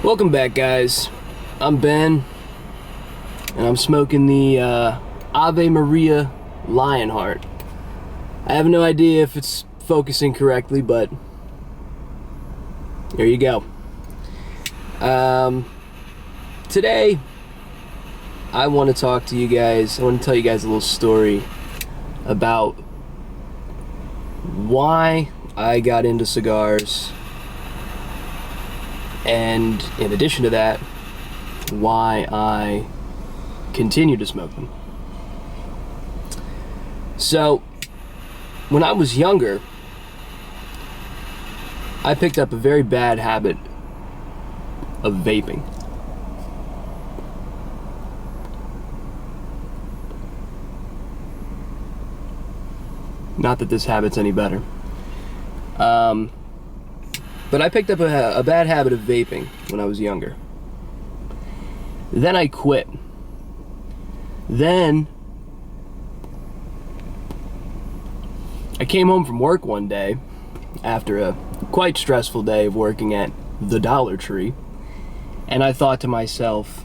Welcome back, guys. I'm Ben, and I'm smoking the Ave Maria Lionheart. I have no idea if it's focusing correctly, but there you go. Today, I want to talk to you guys. I want to tell you guys a little story about why I got into cigars. And in addition to that, why I continue to smoke them. So, when I was younger, I picked up a very bad habit of vaping. Not that this habit's any better. But I picked up a bad habit of vaping when I was younger. Then I quit. Then I came home from work one day after a quite stressful day of working at the Dollar Tree, and I thought to myself,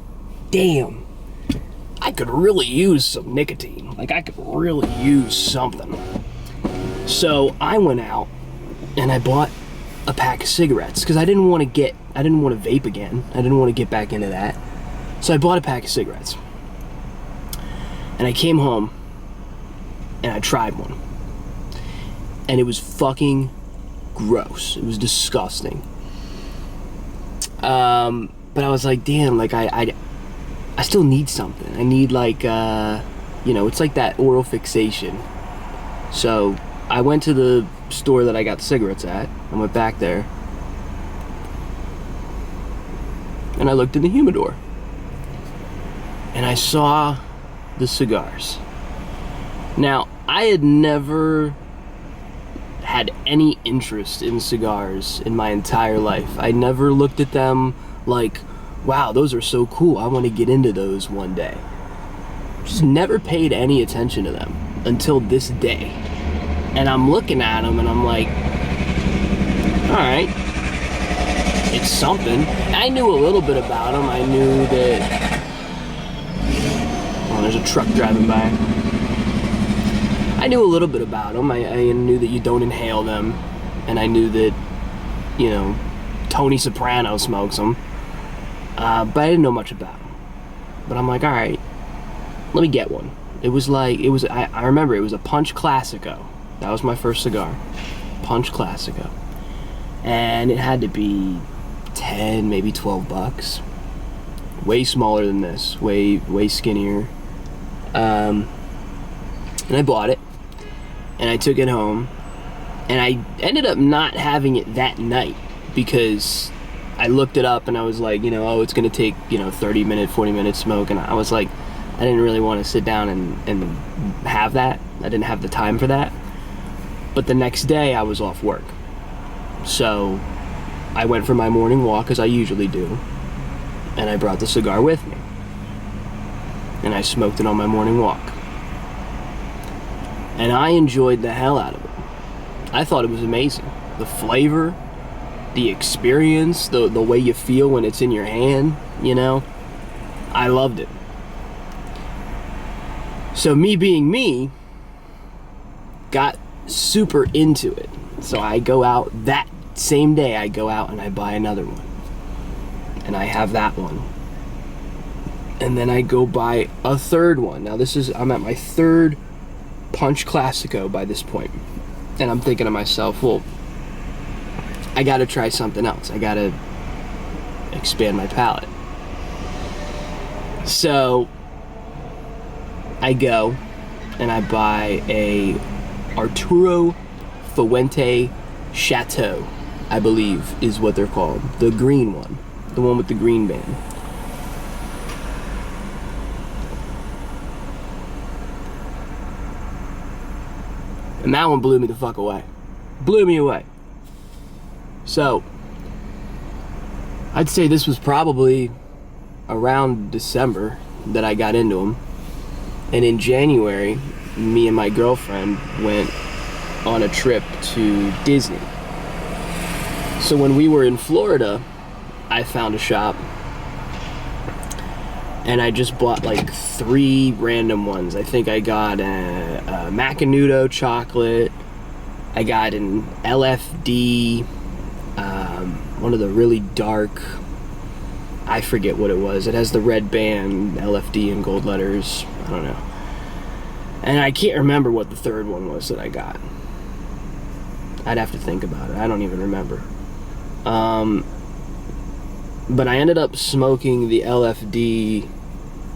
damn, I could really use some nicotine. Like, I could really use something. So I went out and I bought a pack of cigarettes because I didn't want to vape again. I didn't want to get back into that. So I bought a pack of cigarettes. And I came home and I tried one. And it was fucking gross. It was disgusting. But I was like, damn, like I still need something. I need like it's like that oral fixation. So I went to the store that I got the cigarettes at. I went back there and I looked in the humidor and I saw the cigars. Now, I had never had any interest in cigars in my entire life. I never looked at them like, wow, those are so cool, I want to get into those one day. Just never paid any attention to them until this day. And I'm looking at them and I'm like, alright, it's something. I knew a little bit about them. I knew that... Oh, there's a truck driving by. I knew a little bit about them. I knew that you don't inhale them. And I knew that, Tony Soprano smokes them. But I didn't know much about them. But I'm like, alright, let me get one. I remember it was a Punch Classico. That was my first cigar. Punch Classico. And it had to be 10, maybe 12 bucks. Way smaller than this. Way skinnier. And I bought it. And I took it home. And I ended up not having it that night. Because I looked it up and I was like, it's going to take, 30 minute, 40 minute smoke. And I was like, I didn't really want to sit down and have that. I didn't have the time for that. But the next day, I was off work. So, I went for my morning walk, as I usually do. And I brought the cigar with me. And I smoked it on my morning walk. And I enjoyed the hell out of it. I thought it was amazing. The flavor, the experience, the way you feel when it's in your hand, I loved it. So, me being me, got super into it. So I go out that same day, I go out and I buy another one. And I have that one. And then I go buy a third one. Now I'm at my third Punch Classico by this point. And I'm thinking to myself, well, I gotta try something else. I gotta expand my palate. So I go and I buy a Arturo Fuente Chateau, I believe is what they're called. The green one. The one with the green band. And that one blew me the fuck away. Blew me away. So, I'd say this was probably around December that I got into them. And in January, me and my girlfriend went on a trip to Disney. So when we were in Florida, I found a shop and I just bought like 3 random ones. I think I got a Macanudo chocolate. I got an LFD, one of the really dark, I forget what it was. It has the red band, LFD in gold letters. I don't know. And I can't remember what the third one was that I got. I'd have to think about it. I don't even remember. But I ended up smoking the LFD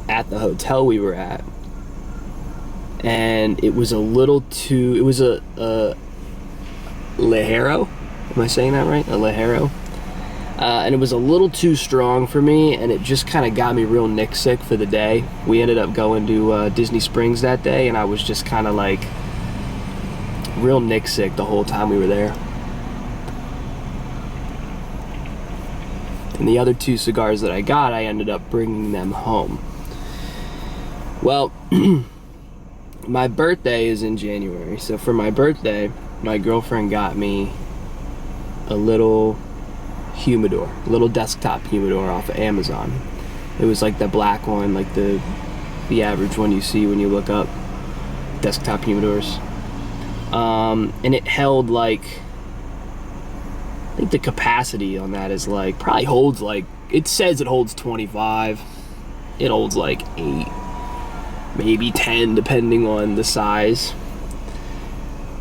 at the hotel we were at. And it was a little too... It was a Ligero? Am I saying that right? A Ligero? And it was a little too strong for me, and it just kind of got me real nick sick for the day. We ended up going to Disney Springs that day, and I was just kind of like real nick sick the whole time we were there. And the other 2 cigars that I got, I ended up bringing them home. Well, my birthday is in January, so for my birthday, my girlfriend got me a little humidor, a little desktop humidor off of Amazon. It was like the black one, like the average one you see when you look up desktop humidors. And it held like, I think the capacity on that is like, probably holds like, it says it holds 25. It holds like 8, maybe 10, depending on the size.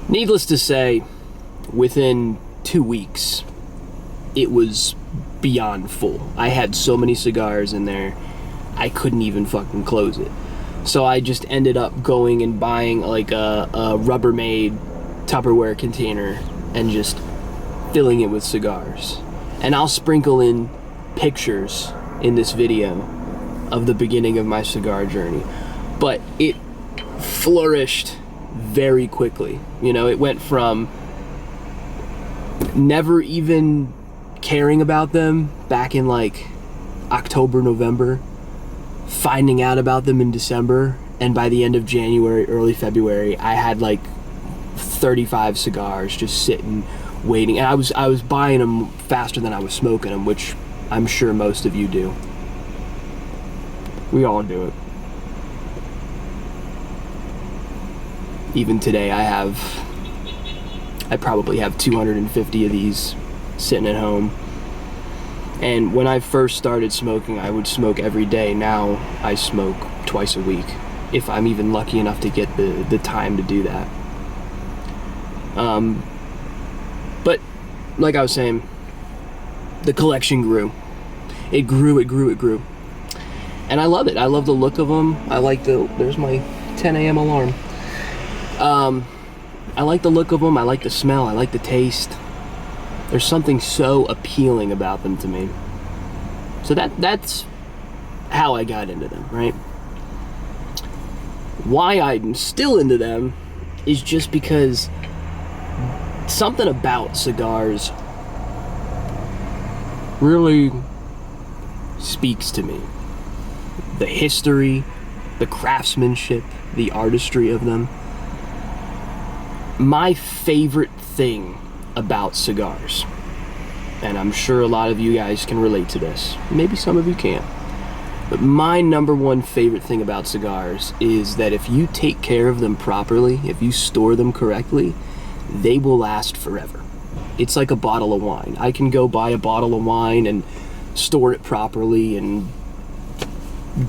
Needless to say, within 2 weeks, it was beyond full. I had so many cigars in there, I couldn't even fucking close it. So I just ended up going and buying like a Rubbermaid Tupperware container and just filling it with cigars. And I'll sprinkle in pictures in this video of the beginning of my cigar journey. But it flourished very quickly. You know, it went from never even caring about them back in like October, November, finding out about them in December, and by the end of January, early February, I had like 35 cigars just sitting, waiting. And I was buying them faster than I was smoking them, which I'm sure most of you do. We all do it. Even today, I probably have 250 of these sitting at home. And when I first started smoking, I would smoke every day. Now I smoke twice a week, if I'm even lucky enough to get the time to do that. But like I was saying, the collection grew. It grew. And I love it. I love the look of them. I like there's my 10 a.m. alarm. I like the look of them. I like the smell. I like the taste. There's something so appealing about them to me. So that's how I got into them, right? Why I'm still into them is just because something about cigars really speaks to me. The history, the craftsmanship, the artistry of them. My favorite thing about cigars, and I'm sure a lot of you guys can relate to this, maybe some of you can't, but my number one favorite thing about cigars is that if you take care of them properly, if you store them correctly, they will last forever. It's like a bottle of wine. I can go buy a bottle of wine and store it properly and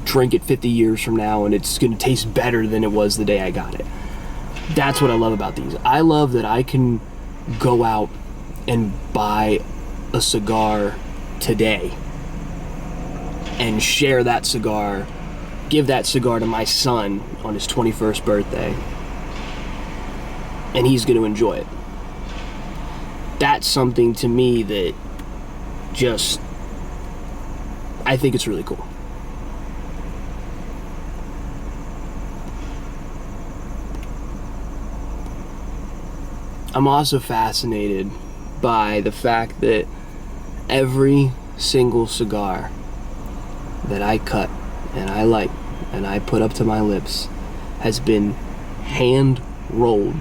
drink it 50 years from now, and it's going to taste better than it was the day I got it. That's what I love about these. I love that I can go out and buy a cigar today and share that cigar, give that cigar to my son on his 21st birthday, and he's going to enjoy it. That's something to me that just, I think it's really cool. I'm also fascinated by the fact that every single cigar that I cut and I light and I put up to my lips has been hand rolled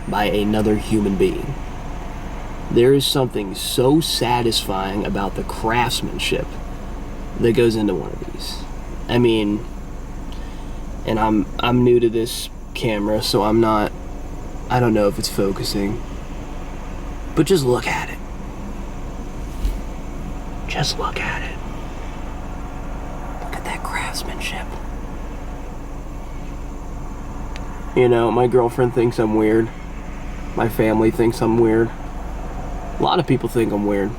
by another human being. There is something so satisfying about the craftsmanship that goes into one of these. I mean, and I'm new to this camera, so I don't know if it's focusing, but just look at it. Just look at it. Look at that craftsmanship. You know, my girlfriend thinks I'm weird. My family thinks I'm weird. A lot of people think I'm weird.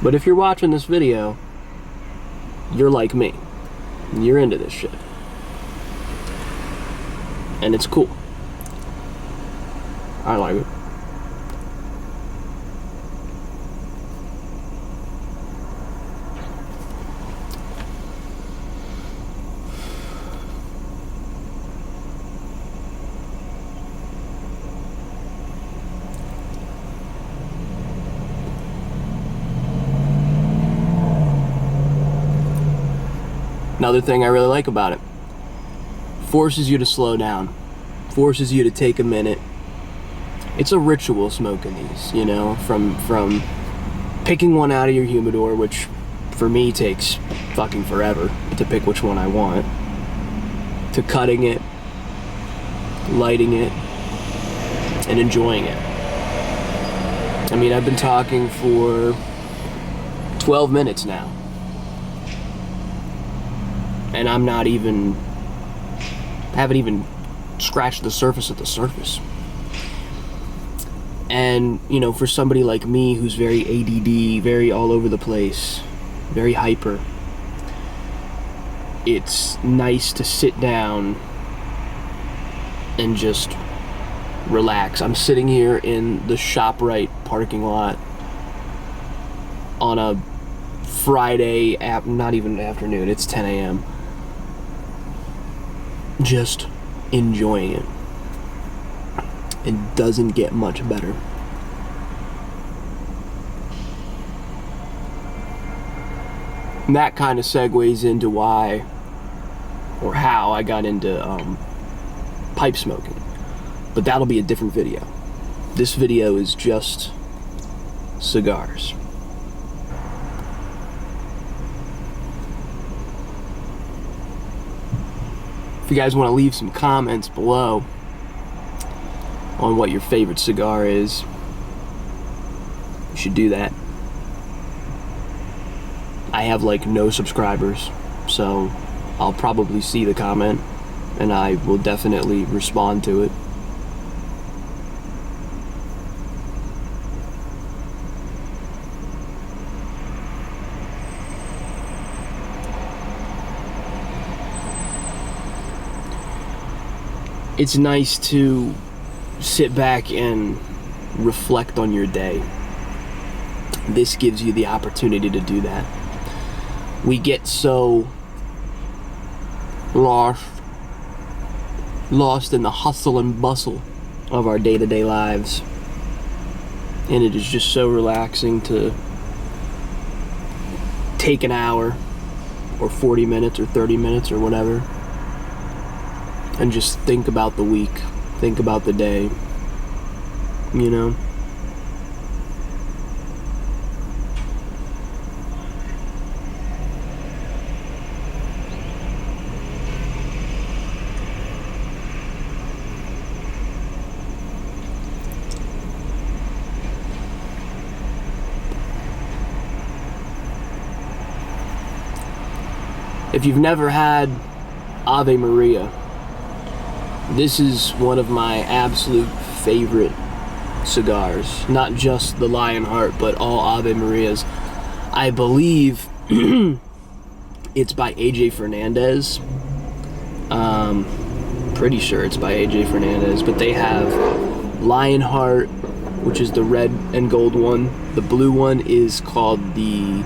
But if you're watching this video, you're like me. You're into this shit. And it's cool. I like it. Another thing I really like about it, forces you to slow down, forces you to take a minute. It's a ritual smoking these, you know, from picking one out of your humidor, which for me takes fucking forever to pick which one I want, to cutting it, lighting it, and enjoying it. I mean, I've been talking for 12 minutes now. And I'm not even, haven't even scratched the surface of the surface. And, you know, for somebody like me who's very ADD, very all over the place, very hyper, it's nice to sit down and just relax. I'm sitting here in the ShopRite parking lot on a Friday, not even afternoon, it's 10 a.m. Just enjoying it. It doesn't get much better. And that kind of segues into why or how I got into pipe smoking. But that'll be a different video. This video is just cigars. If you guys want to leave some comments below on what your favorite cigar is, you should do that. I have like no subscribers, so I'll probably see the comment and I will definitely respond to it. It's nice to sit back and reflect on your day. This gives you the opportunity to do that. We get so lost in the hustle and bustle of our day-to-day lives. And it is just so relaxing to take an hour or 40 minutes or 30 minutes or whatever and just think about the week, think about the day, you know? If you've never had Ave Maria, this is one of my absolute favorite cigars. Not just the Lionheart, but all Ave Marias. I believe it's by AJ Fernandez. Pretty sure it's by AJ Fernandez, but they have Lionheart, which is the red and gold one. The blue one is called the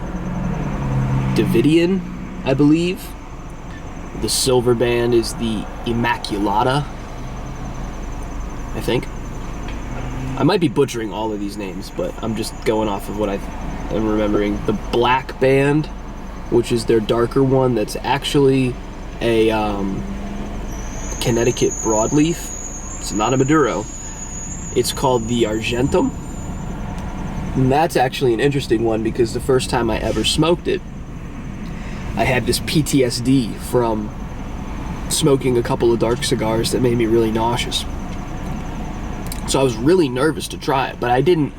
Davidian, I believe. The silver band is the Immaculata, I think. I might be butchering all of these names, but I'm just going off of what I am remembering. The black band, which is their darker one, that's actually a Connecticut broadleaf. It's not a Maduro. It's called the Argentum. And that's actually an interesting one because the first time I ever smoked it, I had this PTSD from smoking a couple of dark cigars that made me really nauseous. So I was really nervous to try it, but I didn't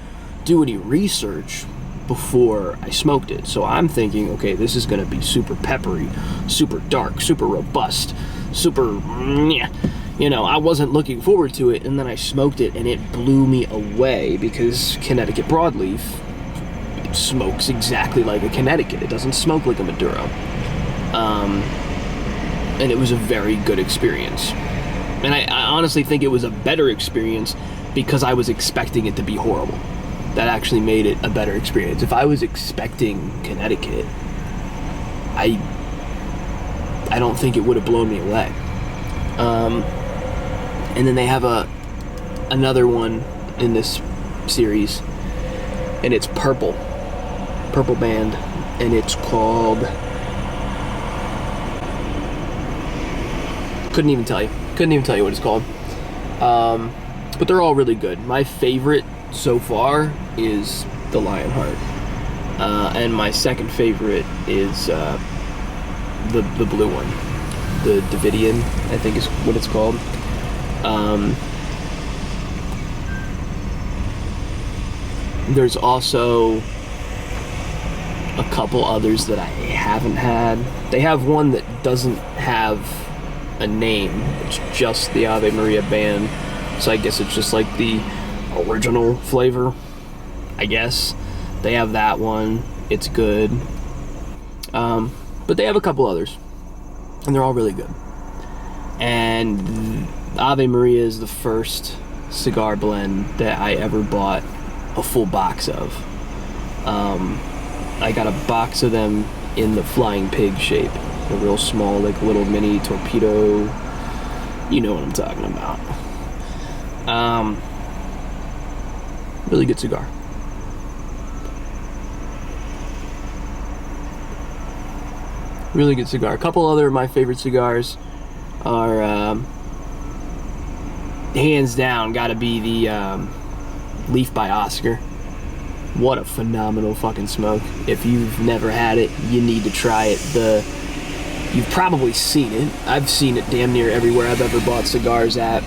do any research before I smoked it. So I'm thinking, okay, this is gonna be super peppery, super dark, super robust, super, you know, I wasn't looking forward to it, and then I smoked it and it blew me away because Connecticut broadleaf smokes exactly like a Connecticut. It doesn't smoke like a Maduro. And it was a very good experience. And I honestly think it was a better experience because I was expecting it to be horrible. That actually made it a better experience. If I was expecting Connecticut, I don't think it would have blown me away. And then they have another one in this series, and it's Purple Band, and it's called, couldn't even tell you what it's called. But they're all really good. My favorite so far is the Lionheart, and my second favorite is the blue one, the Davidian, I think is what it's called. There's also a couple others that I haven't had. They have one that doesn't have a name. It's just the Ave Maria band. So I guess it's just like the original flavor, I guess. They have that one. It's good. But they have a couple others, and they're all really good. And Ave Maria is the first cigar blend that I ever bought a full box of. I got a box of them in the flying pig shape, a real small, like little mini torpedo. You know what I'm talking about. Really good cigar. Really good cigar. A couple other of my favorite cigars are, hands down, gotta be the Leaf by Oscar. What a phenomenal fucking smoke. If you've never had it, you need to try it. You've probably seen it. I've seen it damn near everywhere I've ever bought cigars at.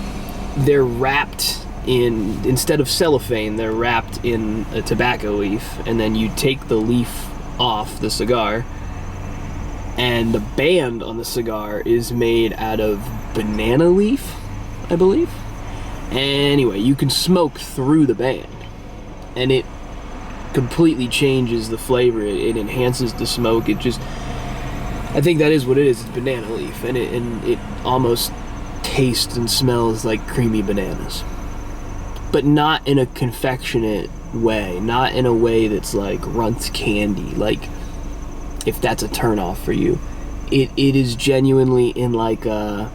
They're wrapped in, instead of cellophane, they're wrapped in a tobacco leaf, and then you take the leaf off the cigar, and the band on the cigar is made out of banana leaf, I believe. Anyway, you can smoke through the band, and it completely changes the flavor. It enhances the smoke. It just, I think that is what it is. It's banana leaf, and it almost tastes and smells like creamy bananas, but not in a confectionate way, not in a way that's like Runts candy, like if that's a turnoff for you. It is genuinely in like a,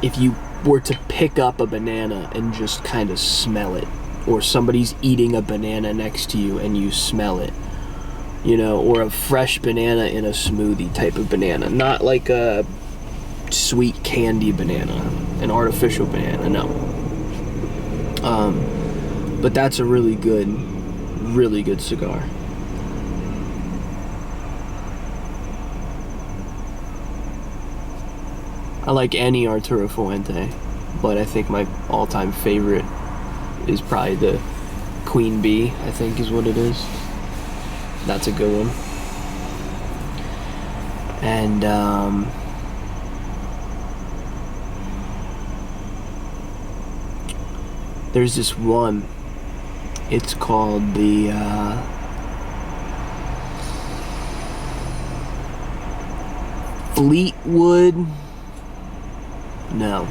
if you were to pick up a banana and just kind of smell it, or somebody's eating a banana next to you and you smell it, you know, or a fresh banana in a smoothie type of banana, not like a sweet candy banana, an artificial banana, no. But that's a really good cigar. I like any Arturo Fuente, but I think my all-time favorite is probably the Queen Bee, I think is what it is. That's a good one. And there's this one, it's called the Fleetwood, no,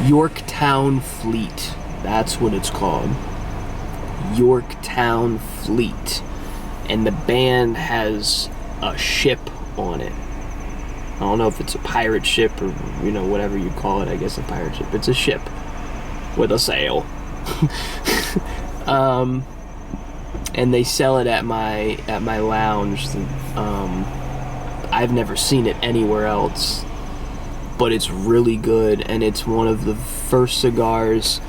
Yorktown Fleet. That's what it's called. Yorktown Fleet. And the band has a ship on it. I don't know if it's a pirate ship or, you know, whatever you call it. I guess a pirate ship. It's a ship with a sail. And they sell it at my lounge. I've never seen it anywhere else, but it's really good, and it's one of the first cigars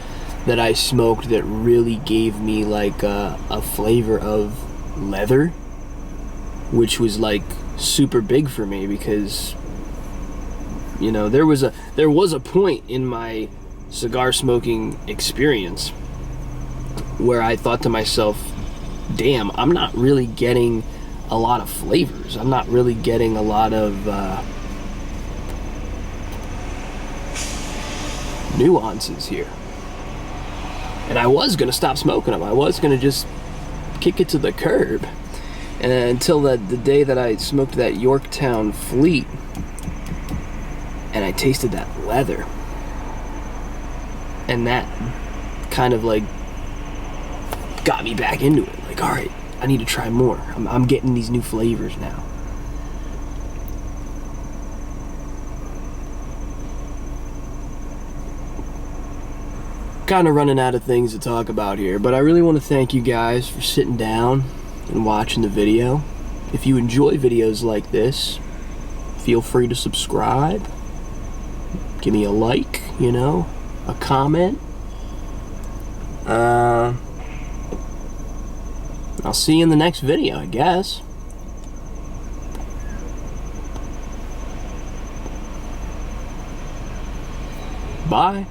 that I smoked that really gave me like a flavor of leather, which was like super big for me because, you know, there was a point in my cigar smoking experience where I thought to myself, damn, I'm not really getting a lot of flavors. I'm not really getting a lot of nuances here. And I was gonna stop smoking them. I was gonna just kick it to the curb. And until the day that I smoked that Yorktown Fleet and I tasted that leather. And that kind of like got me back into it. Like, all right, I need to try more. I'm getting these new flavors now. Kind of running out of things to talk about here, but I really want to thank you guys for sitting down and watching the video. If you enjoy videos like this, feel free to subscribe. Give me a like, you know, a comment. I'll see you in the next video, I guess. Bye.